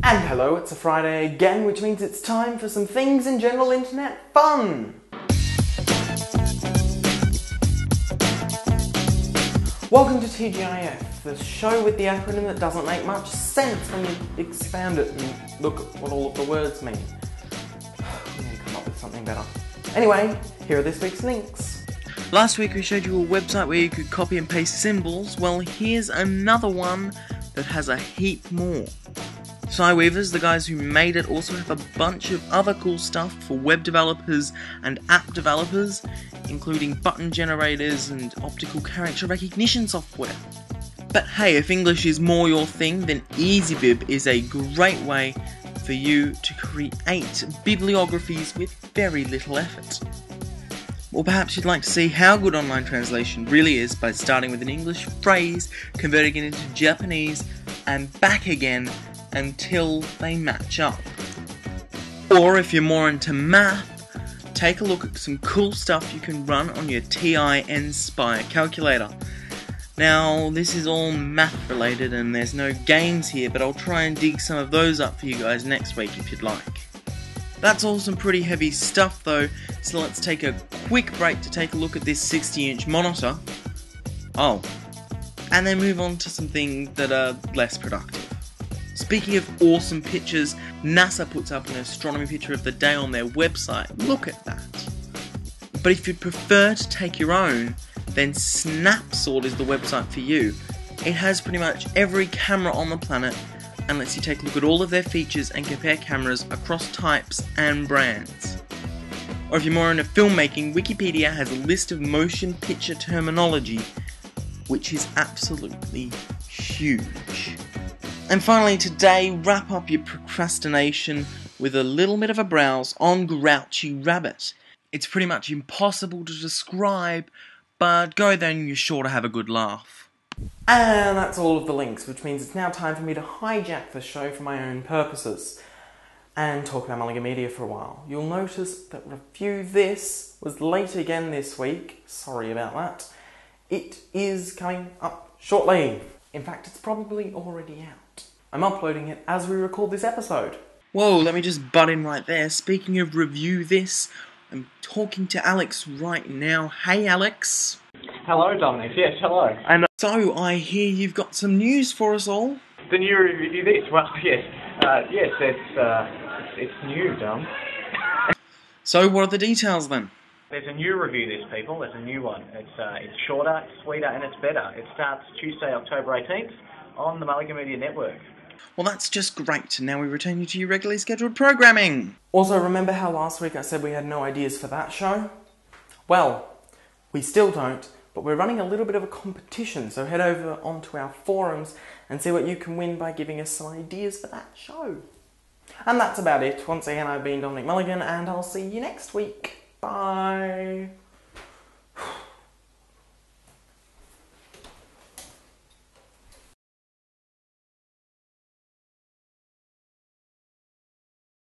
And hello, it's a Friday again, which means it's time for some things in general internet fun! Welcome to TGIF, the show with the acronym that doesn't make much sense when you expand it and look at what all of the words mean. We need to come up with something better. Anyway, here are this week's links. Last week we showed you a website where you could copy and paste symbols. Well, here's another one that has a heap more. Cyweavers, the guys who made it, also have a bunch of other cool stuff for web developers and app developers, including button generators and optical character recognition software. But hey, if English is more your thing, then EasyBib is a great way for you to create bibliographies with very little effort. Or perhaps you'd like to see how good online translation really is by starting with an English phrase, converting it into Japanese, and back again until they match up. Or if you're more into math, take a look at some cool stuff you can run on your TI Nspire calculator. Now, this is all math related and there's no games here, but I'll try and dig some of those up for you guys next week if you'd like. That's all some pretty heavy stuff though, so let's take a quick break to take a look at this 60-inch monitor. Oh, and then move on to some things that are less productive. Speaking of awesome pictures, NASA puts up an astronomy picture of the day on their website. Look at that. But if you'd prefer to take your own, then Snapsort is the website for you. It has pretty much every camera on the planet and lets you take a look at all of their features and compare cameras across types and brands. Or if you're more into filmmaking, Wikipedia has a list of motion picture terminology, which is absolutely huge. And finally today, wrap up your procrastination with a little bit of a browse on Grouchy Rabbit. It's pretty much impossible to describe, but go there and you're sure to have a good laugh. And that's all of the links, which means it's now time for me to hijack the show for my own purposes and talk about Mulligan Media for a while. You'll notice that Review This was late again this week. Sorry about that. It is coming up shortly. In fact, it's probably already out. I'm uploading it as we record this episode. Whoa, let me just butt in right there. Speaking of Review This, I'm talking to Alex right now. Hey, Alex. Hello, Dominic. Yes, hello. And so, I hear you've got some news for us all. The new Review This. Well, yes. Yes, it's new, Dom. So, what are the details then? There's a new Review This, people. There's a new one. It's shorter, it's sweeter, and it's better. It starts Tuesday, October 18th on the Mulligan Media Network. Well, that's just great. Now we return you to your regularly scheduled programming. Also, remember how last week I said we had no ideas for that show? Well, we still don't, but we're running a little bit of a competition, so head over onto our forums and see what you can win by giving us some ideas for that show. And that's about it. Once again, I've been Dominic Mulligan, and I'll see you next week. Bye.